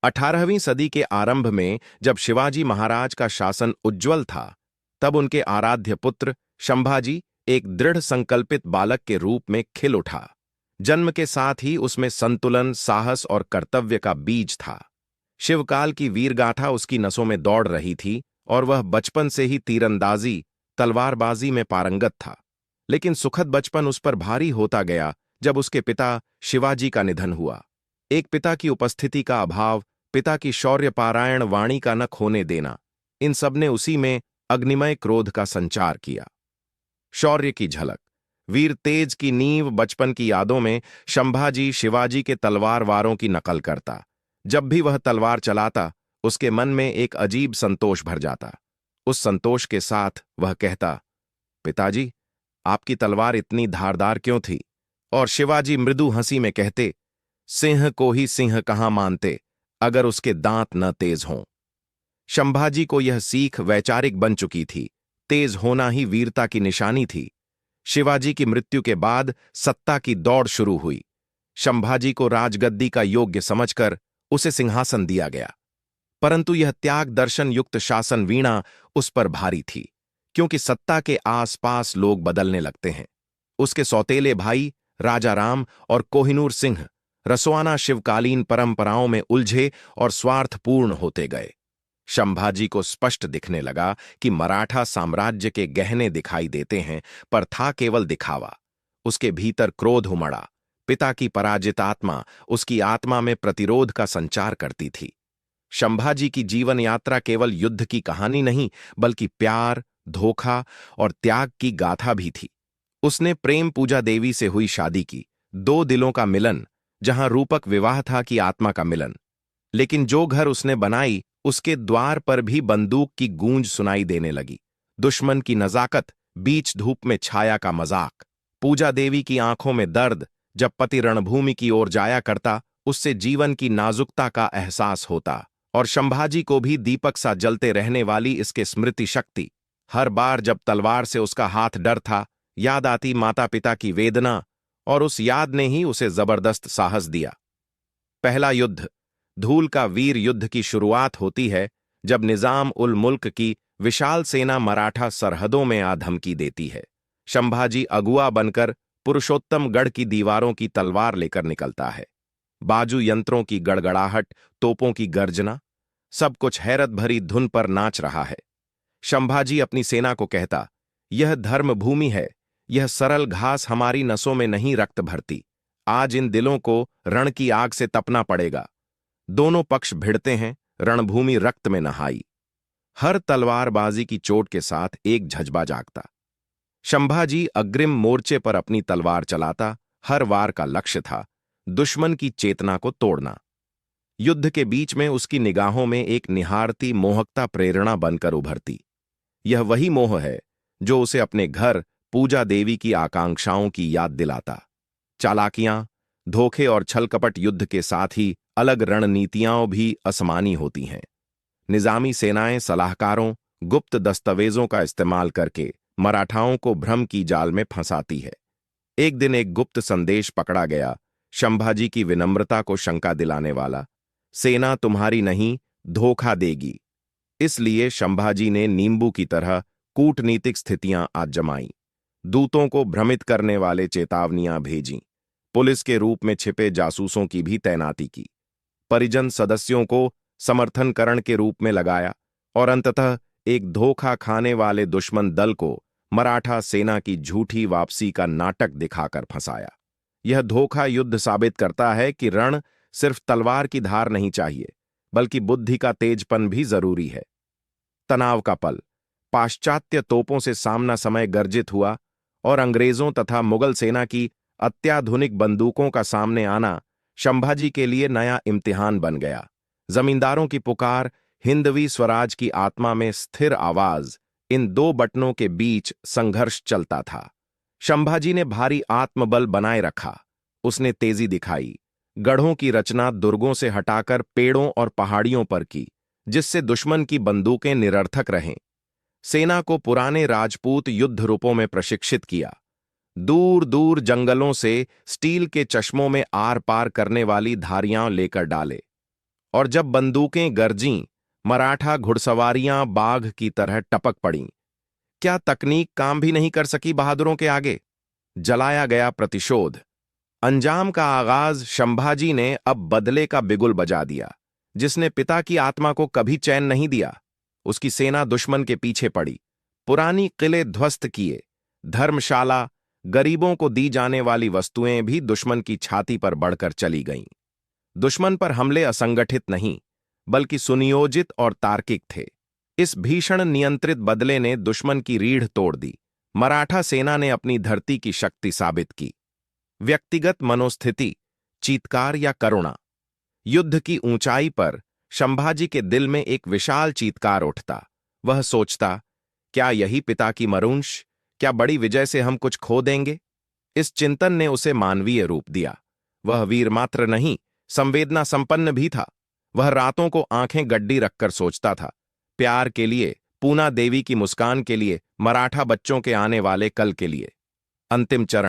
18वीं सदी के आरंभ में जब शिवाजी महाराज का शासन उज्ज्वल था, तब उनके आराध्य पुत्र शंभाजी एक दृढ़ संकल्पित बालक के रूप में खिल उठा। जन्म के साथ ही उसमें संतुलन, साहस और कर्तव्य का बीज था। शिवकाल की वीरगाथा उसकी नसों में दौड़ रही थी और वह बचपन से ही तीरंदाजी, तलवारबाजी में पारंगत था। लेकिन सुखद बचपन उस पर भारी होता गया जब उसके पिता शिवाजी का निधन हुआ। एक पिता की उपस्थिति का अभाव, पिता की शौर्यपारायण वाणी का न खोने देना, इन सब ने उसी में अग्निमय क्रोध का संचार किया। शौर्य की झलक, वीर तेज की नींव बचपन की यादों में शंभाजी शिवाजी के तलवार वारों की नकल करता। जब भी वह तलवार चलाता, उसके मन में एक अजीब संतोष भर जाता। उस संतोष के साथ वह कहता, पिताजी, आपकी तलवार इतनी धारदार क्यों थी? और शिवाजी मृदु हंसी में कहते, सिंह को ही सिंह कहां मानते, अगर उसके दांत न तेज हों। शंभाजी को यह सीख वैचारिक बन चुकी थी। तेज होना ही वीरता की निशानी थी। शिवाजी की मृत्यु के बाद सत्ता की दौड़ शुरू हुई। शंभाजी को राजगद्दी का योग्य समझकर उसे सिंहासन दिया गया, परंतु यह त्याग दर्शन युक्त शासन वीणा उस पर भारी थी, क्योंकि सत्ता के आसपास लोग बदलने लगते हैं। उसके सौतेले भाई राजा राम और कोहिनूर सिंह रसोआना शिवकालीन परंपराओं में उलझे और स्वार्थपूर्ण होते गए। शंभाजी को स्पष्ट दिखने लगा कि मराठा साम्राज्य के गहने दिखाई देते हैं, पर था केवल दिखावा। उसके भीतर क्रोध उमड़ा। पिता की पराजित आत्मा उसकी आत्मा में प्रतिरोध का संचार करती थी। शंभाजी की जीवन यात्रा केवल युद्ध की कहानी नहीं, बल्कि प्यार, धोखा और त्याग की गाथा भी थी। उसने प्रेम पूजा देवी से हुई शादी की, दो दिलों का मिलन, जहां रूपक विवाह था कि आत्मा का मिलन। लेकिन जो घर उसने बनाई, उसके द्वार पर भी बंदूक की गूंज सुनाई देने लगी। दुश्मन की नजाकत, बीच धूप में छाया का मजाक। पूजा देवी की आंखों में दर्द, जब पति रणभूमि की ओर जाया करता, उससे जीवन की नाजुकता का एहसास होता। और शंभाजी को भी दीपक सा जलते रहने वाली इसके स्मृति शक्ति। हर बार जब तलवार से उसका हाथ डर था, याद आती माता पिता की वेदना, और उस याद ने ही उसे जबरदस्त साहस दिया। पहला युद्ध, धूल का वीर युद्ध की शुरुआत होती है जब निजाम उल मुल्क की विशाल सेना मराठा सरहदों में आ धमकी देती है। शंभाजी अगुआ बनकर पुरुषोत्तमगढ़ की दीवारों की तलवार लेकर निकलता है। बाजू यंत्रों की गड़गड़ाहट, तोपों की गर्जना, सब कुछ हैरत भरी धुन पर नाच रहा है। शंभाजी अपनी सेना को कहता, यह धर्म भूमि है, यह सरल घास हमारी नसों में नहीं रक्त भरती। आज इन दिलों को रण की आग से तपना पड़ेगा। दोनों पक्ष भिड़ते हैं, रणभूमि रक्त में नहाई। हर तलवारबाजी की चोट के साथ एक झजबा जागता। शंभाजी अग्रिम मोर्चे पर अपनी तलवार चलाता। हर वार का लक्ष्य था दुश्मन की चेतना को तोड़ना। युद्ध के बीच में उसकी निगाहों में एक निहारती मोहकता प्रेरणा बनकर उभरती। यह वही मोह है जो उसे अपने घर पूजा देवी की आकांक्षाओं की याद दिलाता। चालाकियां, धोखे और छलकपट युद्ध के साथ ही अलग रणनीतियां भी असमानी होती हैं। निजामी सेनाएं सलाहकारों, गुप्त दस्तावेजों का इस्तेमाल करके मराठाओं को भ्रम की जाल में फंसाती है। एक दिन एक गुप्त संदेश पकड़ा गया, शंभाजी की विनम्रता को शंका दिलाने वाला। सेना तुम्हारी नहीं, धोखा देगी। इसलिए शंभाजी ने नींबू की तरह कूटनीतिक स्थितियां आजमाई। दूतों को भ्रमित करने वाले चेतावनियां भेजीं। पुलिस के रूप में छिपे जासूसों की भी तैनाती की। परिजन सदस्यों को समर्थनकरण के रूप में लगाया और अंततः एक धोखा खाने वाले दुश्मन दल को मराठा सेना की झूठी वापसी का नाटक दिखाकर फंसाया। यह धोखा युद्ध साबित करता है कि रण सिर्फ तलवार की धार नहीं चाहिए, बल्कि बुद्धि का तेजपन भी जरूरी है। तनाव का पल, पाश्चात्य तोपों से सामना समय गर्जित हुआ और अंग्रेजों तथा मुगल सेना की अत्याधुनिक बंदूकों का सामने आना शंभाजी के लिए नया इम्तिहान बन गया। जमींदारों की पुकार, हिंदवी स्वराज की आत्मा में स्थिर आवाज, इन दो बटनों के बीच संघर्ष चलता था। शंभाजी ने भारी आत्मबल बनाए रखा। उसने तेजी दिखाई, गढ़ों की रचना दुर्गों से हटाकर पेड़ों और पहाड़ियों पर की, जिससे दुश्मन की बंदूकें निरर्थक रहें। सेना को पुराने राजपूत युद्ध रूपों में प्रशिक्षित किया। दूर दूर जंगलों से स्टील के चश्मों में आर पार करने वाली धारियां लेकर डाले। और जब बंदूकें गरजीं, मराठा घुड़सवारियां बाघ की तरह टपक पड़ीं। क्या तकनीक काम भी नहीं कर सकी बहादुरों के आगे? जलाया गया प्रतिशोध। अंजाम का आगाज संभाजी ने अब बदले का बिगुल बजा दिया, जिसने पिता की आत्मा को कभी चैन नहीं दिया। उसकी सेना दुश्मन के पीछे पड़ी, पुरानी किले ध्वस्त किए, धर्मशाला, गरीबों को दी जाने वाली वस्तुएं भी दुश्मन की छाती पर बढ़कर चली गईं। दुश्मन पर हमले असंगठित नहीं, बल्कि सुनियोजित और तार्किक थे। इस भीषण नियंत्रित बदले ने दुश्मन की रीढ़ तोड़ दी। मराठा सेना ने अपनी धरती की शक्ति साबित की। व्यक्तिगत मनोस्थिति, चीत्कार या करुणा। युद्ध की ऊंचाई पर संभाजी के दिल में एक विशाल चीत्कार उठता। वह सोचता, क्या यही पिता की मरूंश? क्या बड़ी विजय से हम कुछ खो देंगे? इस चिंतन ने उसे मानवीय रूप दिया। वह वीर मात्र नहीं, संवेदना संपन्न भी था। वह रातों को आंखें गड्डी रखकर सोचता था, प्यार के लिए, पूना देवी की मुस्कान के लिए, मराठा बच्चों के आने वाले कल के लिए। अंतिम चरण।